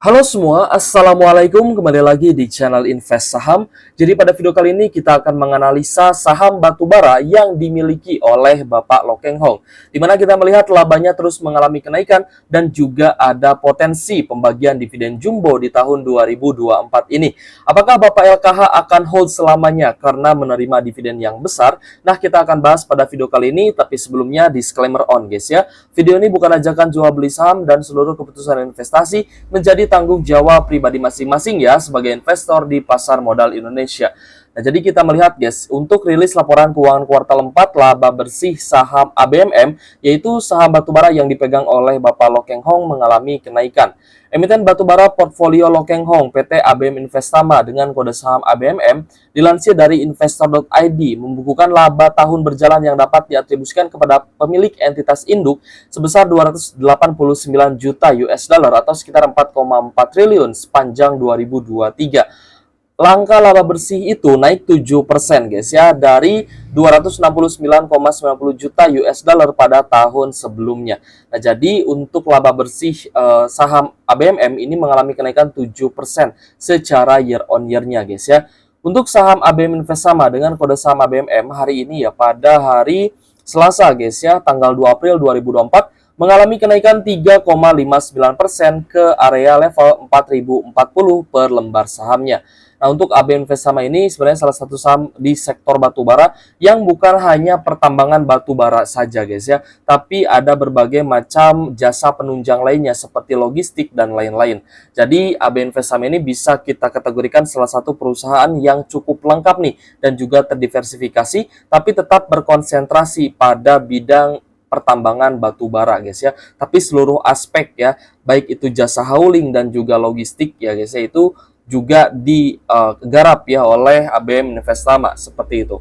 Halo semua, Assalamualaikum, kembali lagi di channel Invest Saham. Jadi pada video kali ini kita akan menganalisa saham batubara yang dimiliki oleh Bapak Loh Keng Hong, di mana kita melihat labanya terus mengalami kenaikan dan juga ada potensi pembagian dividen jumbo di tahun 2024 ini. Apakah Bapak LKH akan hold selamanya karena menerima dividen yang besar? Nah, kita akan bahas pada video kali ini, tapi sebelumnya disclaimer on guys ya. Video ini bukan ajakan jual beli saham dan seluruh keputusan investasi menjadi tanggung jawab pribadi masing-masing ya sebagai investor di pasar modal Indonesia. Nah, jadi kita melihat guys, untuk rilis laporan keuangan kuartal 4 laba bersih saham ABMM, yaitu saham batubara yang dipegang oleh Bapak Loh Keng Hong mengalami kenaikan. Emiten batubara portfolio Loh Keng Hong PT ABM Investama dengan kode saham ABMM dilansir dari investor.id membukukan laba tahun berjalan yang dapat diatribusikan kepada pemilik entitas induk sebesar 289 juta US dollar atau sekitar 4,4 triliun sepanjang 2023. Langkah laba bersih itu naik 7% guys ya, dari 269,90 juta US dollar pada tahun sebelumnya. Nah, jadi untuk laba bersih saham ABMM ini mengalami kenaikan 7% secara year on year-nya guys ya. Untuk saham ABM Investama dengan kode saham ABMM hari ini ya, pada hari Selasa guys ya, tanggal 2 April 2024 mengalami kenaikan 3,59% ke area level 4040 per lembar sahamnya. Nah, untuk ABM Investama ini sebenarnya salah satu saham di sektor batubara yang bukan hanya pertambangan batubara saja guys ya, tapi ada berbagai macam jasa penunjang lainnya seperti logistik dan lain-lain. Jadi ABM Investama ini bisa kita kategorikan salah satu perusahaan yang cukup lengkap nih dan juga terdiversifikasi, tapi tetap berkonsentrasi pada bidang pertambangan batubara guys ya. Tapi seluruh aspek ya, baik itu jasa hauling dan juga logistik ya guys ya, itu juga digarap ya oleh ABM Investama seperti itu.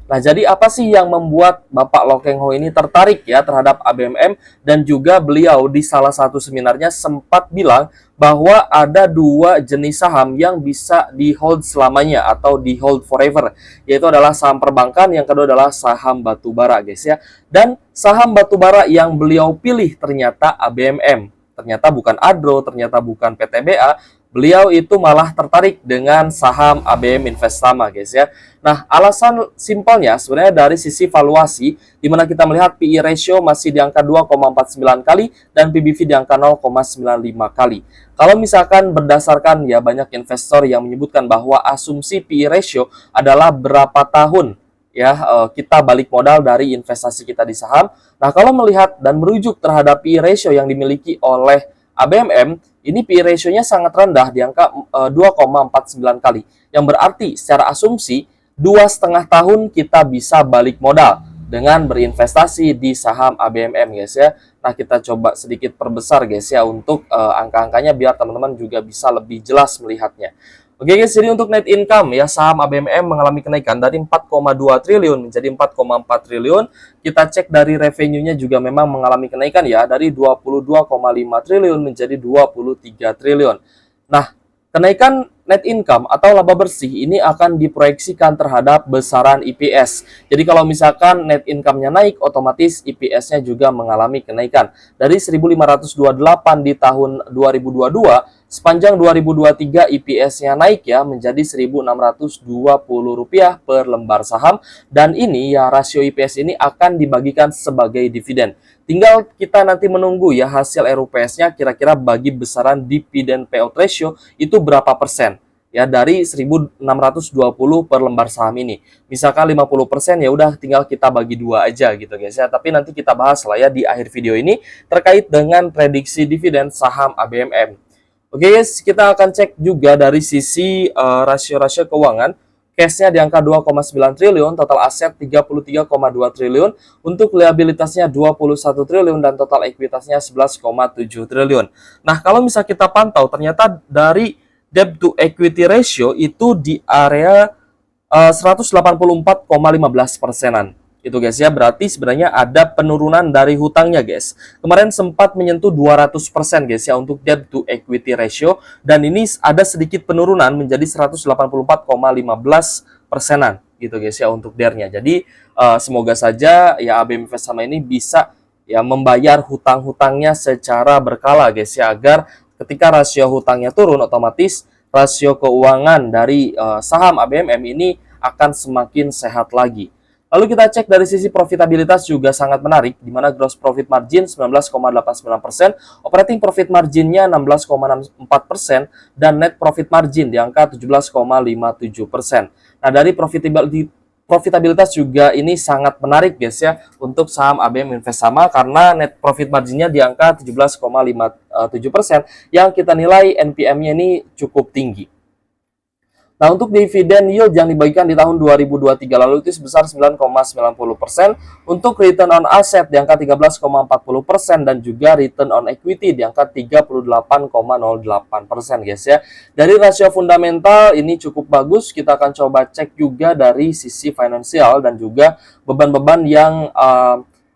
Nah, jadi apa sih yang membuat Bapak Loh Keng Hong ini tertarik ya terhadap ABMM, dan juga beliau di salah satu seminarnya sempat bilang bahwa ada dua jenis saham yang bisa di hold selamanya atau di hold forever, yaitu adalah saham perbankan, yang kedua adalah saham batubara guys ya. Dan saham batubara yang beliau pilih ternyata ABMM. Ternyata bukan Adro, ternyata bukan PTBA. Beliau itu malah tertarik dengan saham ABM Investama guys ya. Nah, alasan simpelnya sebenarnya dari sisi valuasi, di mana kita melihat PE ratio masih di angka 2,49 kali dan PBV di angka 0,95 kali. Kalau misalkan berdasarkan ya, banyak investor yang menyebutkan bahwa asumsi PE ratio adalah berapa tahun ya kita balik modal dari investasi kita di saham. Nah, kalau melihat dan merujuk terhadap PE ratio yang dimiliki oleh ABMM, ini PE ratio-nya sangat rendah di angka 2,49 kali. Yang berarti secara asumsi 2,5 tahun kita bisa balik modal dengan berinvestasi di saham ABMM guys ya. Nah, kita coba sedikit perbesar guys ya untuk angka-angkanya biar teman-teman juga bisa lebih jelas melihatnya. Oke guys, jadi untuk net income ya, saham ABMM mengalami kenaikan dari 4,2 triliun menjadi 4,4 triliun. Kita cek dari revenue-nya juga memang mengalami kenaikan ya, dari 22,5 triliun menjadi 23 triliun. Nah, kenaikan net income atau laba bersih ini akan diproyeksikan terhadap besaran EPS. Jadi kalau misalkan net income-nya naik, otomatis EPS-nya juga mengalami kenaikan. Dari 1.528 di tahun 2022, sepanjang 2023 EPS-nya naik ya menjadi Rp1.620 per lembar saham, dan ini ya, rasio EPS ini akan dibagikan sebagai dividen. Tinggal kita nanti menunggu ya hasil RUPS-nya kira-kira bagi besaran dividen payout ratio itu berapa persen ya dari 1.620 per lembar saham ini. Misalkan 50% ya udah tinggal kita bagi dua aja gitu guys ya. Tapi nanti kita bahas lah ya di akhir video ini terkait dengan prediksi dividen saham ABMM. Oke guys, kita akan cek juga dari sisi rasio-rasio keuangan. Cash-nya di angka 2,9 triliun, total aset 33,2 triliun, untuk liabilitasnya 21 triliun, dan total ekuitasnya 11,7 triliun. Nah, kalau misal kita pantau, ternyata dari debt to equity ratio itu di area 184,15%-an. Itu guys ya, berarti sebenarnya ada penurunan dari hutangnya guys. Kemarin sempat menyentuh 200% guys ya untuk debt to equity ratio, dan ini ada sedikit penurunan menjadi 184,15%-an gitu guys ya untuk DER-nya. Jadi semoga saja ya ABM Investama ini bisa ya membayar hutang-hutangnya secara berkala guys ya, agar ketika rasio hutangnya turun, otomatis rasio keuangan dari saham ABMM ini akan semakin sehat lagi. Lalu kita cek dari sisi profitabilitas juga sangat menarik, di mana gross profit margin 19,89%, operating profit marginnya 16,64%, dan net profit margin di angka 17,57%. Nah, dari profitabilitas juga ini sangat menarik guys ya untuk saham ABM Invest Sama, karena net profit marginnya di angka 17,57% yang kita nilai NPM-nya ini cukup tinggi. Nah, untuk dividen yield yang dibagikan di tahun 2023 lalu itu sebesar 9,90%, untuk return on asset di angka 13,40%, dan juga return on equity di angka 38,08% guys ya. Dari rasio fundamental ini cukup bagus, kita akan coba cek juga dari sisi finansial dan juga beban-beban yang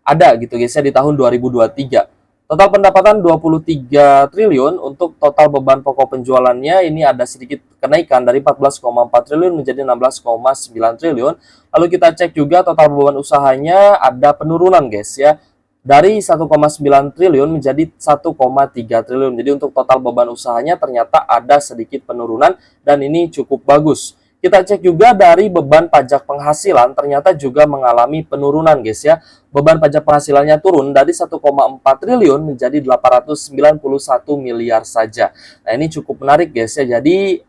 ada gitu guys ya di tahun 2023. Total pendapatan 23 triliun, untuk total beban pokok penjualannya ini ada sedikit kenaikan dari 14,4 triliun menjadi 16,9 triliun. Lalu kita cek juga total beban usahanya ada penurunan guys ya, dari 1,9 triliun menjadi 1,3 triliun. Jadi untuk total beban usahanya ternyata ada sedikit penurunan dan ini cukup bagus. Kita cek juga dari beban pajak penghasilan ternyata juga mengalami penurunan guys ya. Beban pajak penghasilannya turun dari 1,4 triliun menjadi 891 miliar saja. Nah, ini cukup menarik guys ya. Jadi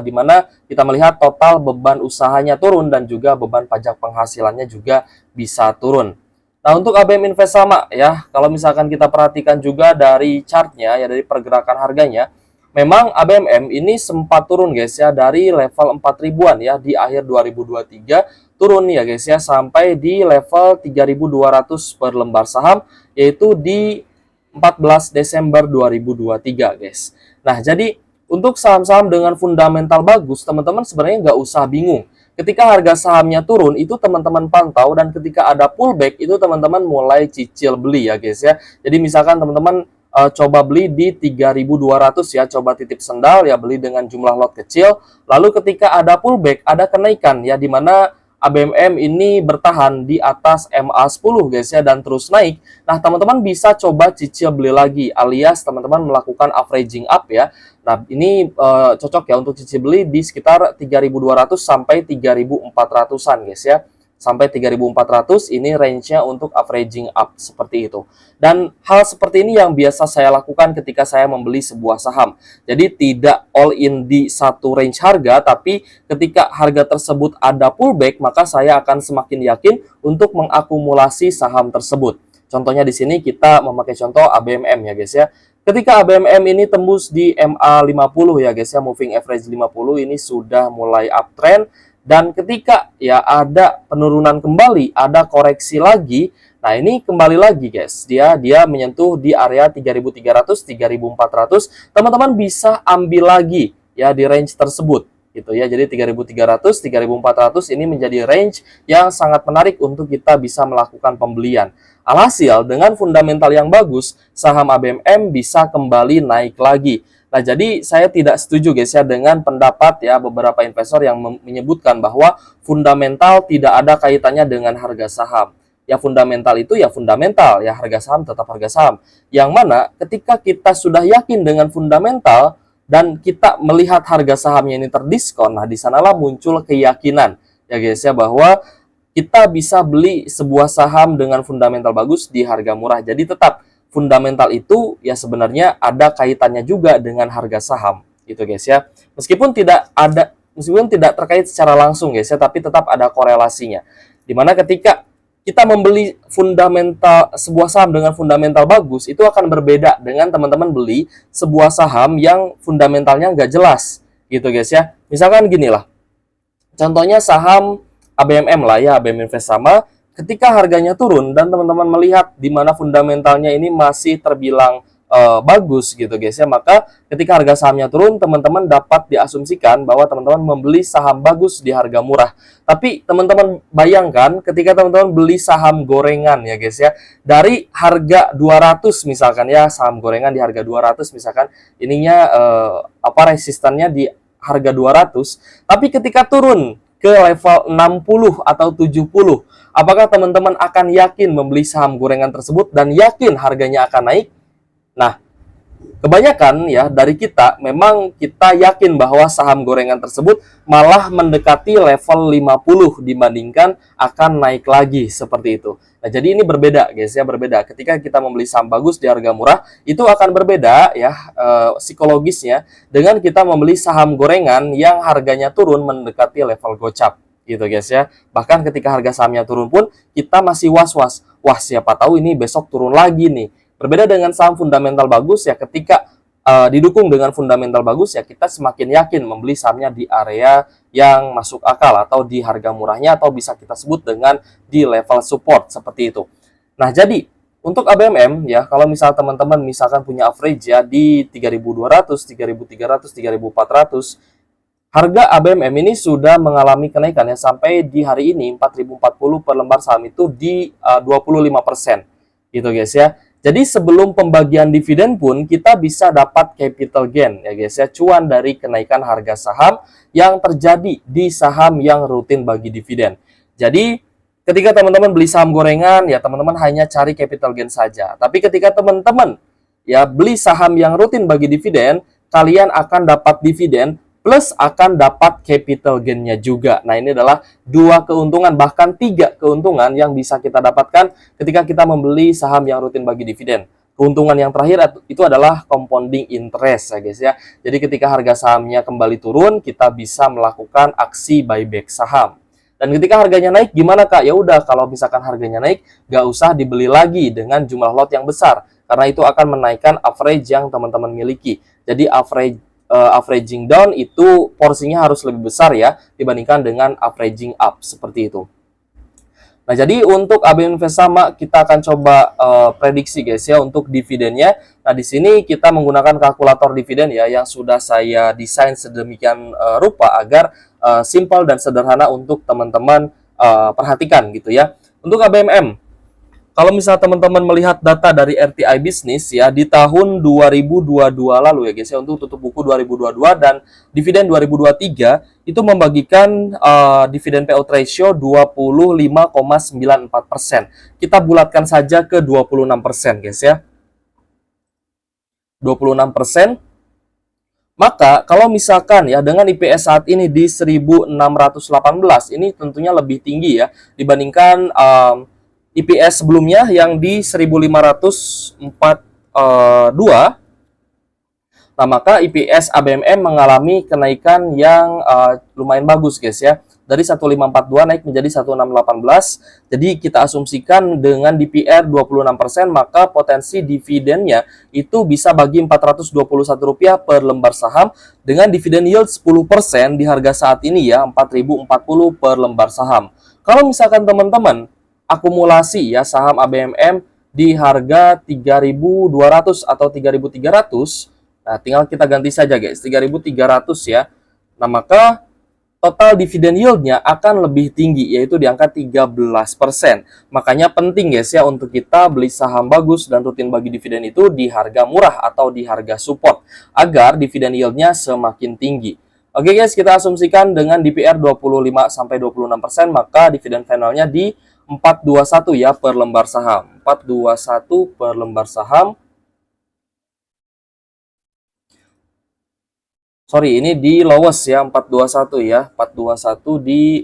di mana kita melihat total beban usahanya turun dan juga beban pajak penghasilannya juga bisa turun. Nah, untuk ABM Invest Sama ya, kalau misalkan kita perhatikan juga dari chartnya ya, dari pergerakan harganya, memang ABMM ini sempat turun guys ya, dari level 4 ribuan ya di akhir 2023, turun ya guys ya sampai di level 3.200 per lembar saham, yaitu di 14 Desember 2023 guys. Nah, jadi untuk saham-saham dengan fundamental bagus, teman-teman sebenarnya nggak usah bingung. Ketika harga sahamnya turun, itu teman-teman pantau, dan ketika ada pullback, itu teman-teman mulai cicil beli ya guys ya. Jadi misalkan teman-teman coba beli di 3.200 ya, coba titip sendal ya, beli dengan jumlah lot kecil. Lalu ketika ada pullback, ada kenaikan ya, di mana ABMM ini bertahan di atas MA10 guys ya, dan terus naik. Nah, teman-teman bisa coba cicil beli lagi, alias teman-teman melakukan averaging up ya. Nah, ini cocok ya untuk cicil beli di sekitar 3.200 sampai 3.400-an guys ya. Sampai 3.400 ini range-nya untuk averaging up seperti itu. Dan hal seperti ini yang biasa saya lakukan ketika saya membeli sebuah saham. Jadi tidak all in di satu range harga, tapi ketika harga tersebut ada pullback, maka saya akan semakin yakin untuk mengakumulasi saham tersebut. Contohnya di sini kita memakai contoh ABMM ya guys ya. Ketika ABMM ini tembus di MA50 ya guys ya, moving average 50 ini sudah mulai uptrend. Dan ketika ya ada penurunan kembali, ada koreksi lagi, nah ini kembali lagi guys, dia menyentuh di area 3.300, 3.400, teman-teman bisa ambil lagi ya di range tersebut gitu ya. Jadi 3.300, 3.400 ini menjadi range yang sangat menarik untuk kita bisa melakukan pembelian. Alhasil dengan fundamental yang bagus, saham ABMM bisa kembali naik lagi. Nah, jadi saya tidak setuju guys ya dengan pendapat ya beberapa investor yang menyebutkan bahwa fundamental tidak ada kaitannya dengan harga saham. Ya fundamental itu ya fundamental, ya harga saham tetap harga saham. Yang mana ketika kita sudah yakin dengan fundamental dan kita melihat harga sahamnya ini terdiskon, nah di sanalah muncul keyakinan ya guys ya bahwa kita bisa beli sebuah saham dengan fundamental bagus di harga murah. Jadi tetap fundamental itu ya sebenarnya ada kaitannya juga dengan harga saham gitu guys ya. Meskipun tidak terkait secara langsung guys ya, tapi tetap ada korelasinya. Dimana ketika kita membeli fundamental sebuah saham dengan fundamental bagus, itu akan berbeda dengan teman-teman beli sebuah saham yang fundamentalnya nggak jelas gitu guys ya. Misalkan gini lah, contohnya saham ABMM lah ya, ABM Invest Sama. Ketika harganya turun dan teman-teman melihat di mana fundamentalnya ini masih terbilang bagus gitu guys ya, maka ketika harga sahamnya turun, teman-teman dapat diasumsikan bahwa teman-teman membeli saham bagus di harga murah. Tapi teman-teman bayangkan ketika teman-teman beli saham gorengan ya guys ya, dari harga 200 misalkan ya, saham gorengan di harga 200 misalkan, ininya resistannya di harga 200, tapi ketika turun ke level 60 atau 70, apakah teman-teman akan yakin membeli saham gorengan tersebut dan yakin harganya akan naik? Nah, kebanyakan ya dari kita memang kita yakin bahwa saham gorengan tersebut malah mendekati level 50 dibandingkan akan naik lagi seperti itu. Nah, jadi ini berbeda guys ya, berbeda. Ketika kita membeli saham bagus di harga murah, itu akan berbeda ya psikologisnya dengan kita membeli saham gorengan yang harganya turun mendekati level gocap gitu guys ya. Bahkan ketika harga sahamnya turun pun kita masih was-was. Wah, siapa tahu ini besok turun lagi nih. Berbeda dengan saham fundamental bagus ya, ketika didukung dengan fundamental bagus ya, kita semakin yakin membeli sahamnya di area yang masuk akal atau di harga murahnya, atau bisa kita sebut dengan di level support seperti itu. Nah, jadi untuk ABMM ya, kalau misal teman-teman misalkan punya average ya di 3.200, 3.300, 3.400, harga ABMM ini sudah mengalami kenaikan ya, sampai di hari ini 4.040 per lembar saham itu di 25% gitu guys ya. Jadi sebelum pembagian dividen pun kita bisa dapat capital gain ya guys ya, cuan dari kenaikan harga saham yang terjadi di saham yang rutin bagi dividen. Jadi ketika teman-teman beli saham gorengan ya, teman-teman hanya cari capital gain saja. Tapi ketika teman-teman ya beli saham yang rutin bagi dividen, kalian akan dapat dividen plus akan dapat capital gain-nya juga. Nah, ini adalah dua keuntungan, bahkan tiga keuntungan yang bisa kita dapatkan ketika kita membeli saham yang rutin bagi dividen. Keuntungan yang terakhir itu adalah compounding interest ya guys ya. Jadi ketika harga sahamnya kembali turun, kita bisa melakukan aksi buyback saham. Dan ketika harganya naik, gimana Kak? Ya udah, kalau misalkan harganya naik, nggak usah dibeli lagi dengan jumlah lot yang besar, karena itu akan menaikkan average yang teman-teman miliki. Jadi averaging down itu porsinya harus lebih besar ya dibandingkan dengan averaging up seperti itu. Nah, jadi untuk ABM Invest sama kita akan coba prediksi guys ya untuk dividennya. Nah, di sini kita menggunakan kalkulator dividen ya yang sudah saya desain sedemikian rupa agar simple dan sederhana untuk teman-teman perhatikan gitu ya. Untuk ABMM, kalau misalnya teman-teman melihat data dari RTI Business ya di tahun 2022 lalu ya guys ya, untuk tutup buku 2022 dan dividen 2023 itu membagikan dividen payout ratio 25,94%. Kita bulatkan saja ke 26% guys ya. 26%. Maka kalau misalkan ya dengan IPS saat ini di 1618, ini tentunya lebih tinggi ya dibandingkan IPS sebelumnya yang di 1542. Nah, maka IPS ABMM mengalami kenaikan yang lumayan bagus guys ya. Dari 1542 naik menjadi 1618. Jadi kita asumsikan dengan DPR 26%, maka potensi dividennya itu bisa bagi Rp421 per lembar saham dengan dividen yield 10% di harga saat ini ya, 4.040 per lembar saham. Kalau misalkan teman-teman akumulasi ya saham ABMM di harga 3.200 atau 3.300, nah tinggal kita ganti saja guys 3.300 ya. Nah, maka total dividen yieldnya akan lebih tinggi, yaitu di angka 13%. Makanya penting guys ya untuk kita beli saham bagus dan rutin bagi dividen itu di harga murah atau di harga support agar dividen yieldnya semakin tinggi. Oke guys, kita asumsikan dengan DPR 25-26%, maka dividen finalnya di 421 ya per lembar saham. 421 per lembar saham. Sorry, ini di lowest ya, 421 ya. 421 di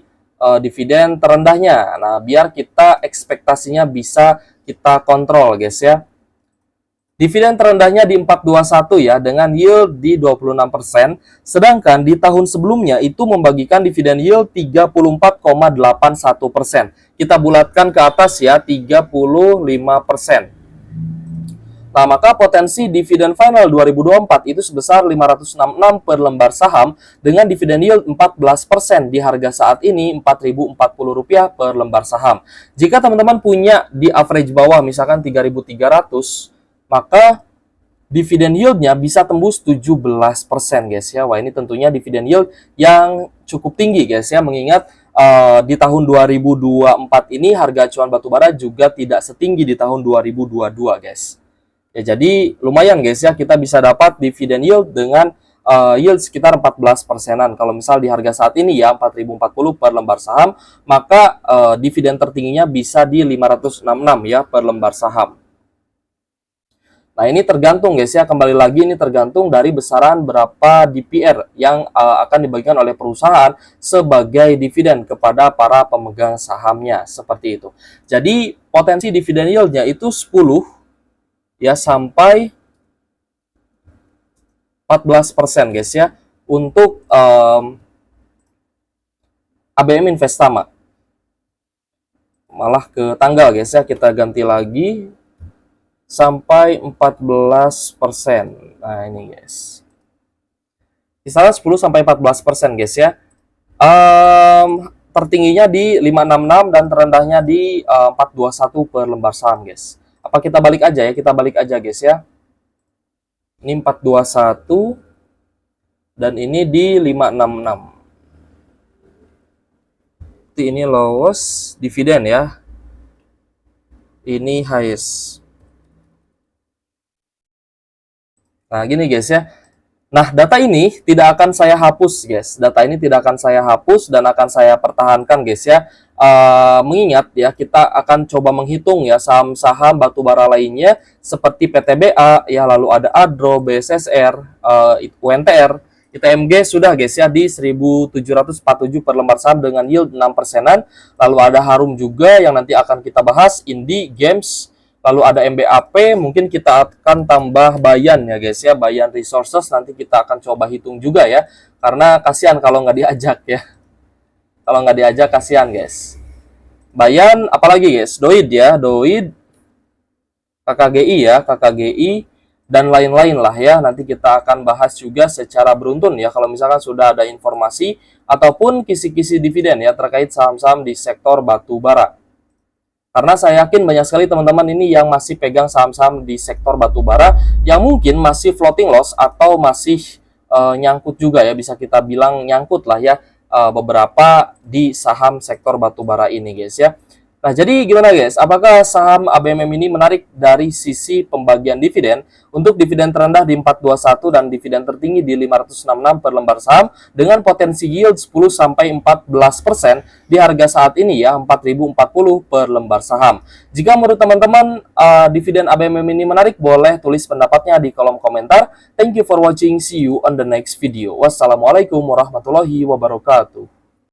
dividen terendahnya. Nah, biar kita ekspektasinya bisa kita kontrol guys ya. Dividen terendahnya di 421 ya dengan yield di 26%, sedangkan di tahun sebelumnya itu membagikan dividen yield 34,81%. Kita bulatkan ke atas ya, 35%. Nah, maka potensi dividen final 2024 itu sebesar 566 per lembar saham dengan dividen yield 14% di harga saat ini Rp4.040 per lembar saham. Jika teman-teman punya di average bawah misalkan 3.300, maka dividen yieldnya bisa tembus 17% guys ya. Wah, ini tentunya dividen yield yang cukup tinggi guys ya, mengingat di tahun 2024 ini harga acuan batubara juga tidak setinggi di tahun 2022 guys. Ya, jadi lumayan guys ya, kita bisa dapat dividen yield dengan yield sekitar 14%-an. Kalau misal di harga saat ini ya 4.040 per lembar saham, maka dividen tertingginya bisa di 566 ya per lembar saham. Nah, ini tergantung guys ya, kembali lagi ini tergantung dari besaran berapa DPR yang akan dibagikan oleh perusahaan sebagai dividen kepada para pemegang sahamnya, seperti itu. Jadi, potensi dividen yield-nya itu 10 ya sampai 14% guys ya untuk ABM Investama. Malah ke tanggal guys ya, kita ganti lagi sampai 14%. Nah, ini guys. Misalnya 10 sampai 14% guys ya. Tertingginya di 566 dan terendahnya di 421 per lembar saham guys. Apa kita balik aja ya? Kita balik aja guys ya. Ini 421 dan ini di 566. Ini lowest dividen ya. Ini highest. Nah, gini guys ya. Nah, data ini tidak akan saya hapus guys. Data ini tidak akan saya hapus dan akan saya pertahankan guys ya. Mengingat ya, kita akan coba menghitung ya saham-saham batubara lainnya seperti PTBA ya, lalu ada Adro, BSSR, UNTR, ITMG sudah guys ya di 1747 per lembar saham dengan yield 6%-an. Lalu ada Harum juga yang nanti akan kita bahas, Indi, Games. Lalu ada MBAP, mungkin kita akan tambah Bayan ya guys ya, Bayan Resources, nanti kita akan coba hitung juga ya, karena kasihan kalau nggak diajak ya, kalau nggak diajak kasihan guys. Bayan, apalagi guys, Doid ya, Doid, KKGI ya, KKGI, dan lain-lain lah ya, nanti kita akan bahas juga secara beruntun ya, kalau misalkan sudah ada informasi ataupun kisi-kisi dividen ya, terkait saham-saham di sektor batu bara. Karena saya yakin banyak sekali teman-teman ini yang masih pegang saham-saham di sektor batubara yang mungkin masih floating loss atau masih nyangkut juga ya, bisa kita bilang nyangkut lah ya beberapa di saham sektor batubara ini guys ya. Nah, jadi gimana guys? Apakah saham ABMM ini menarik dari sisi pembagian dividen? Untuk dividen terendah di 421 dan dividen tertinggi di 566 per lembar saham dengan potensi yield 10 sampai 14% di harga saat ini ya 4.040 per lembar saham. Jika menurut teman-teman dividen ABMM ini menarik, boleh tulis pendapatnya di kolom komentar. Thank you for watching. See you on the next video. Wassalamualaikum warahmatullahi wabarakatuh.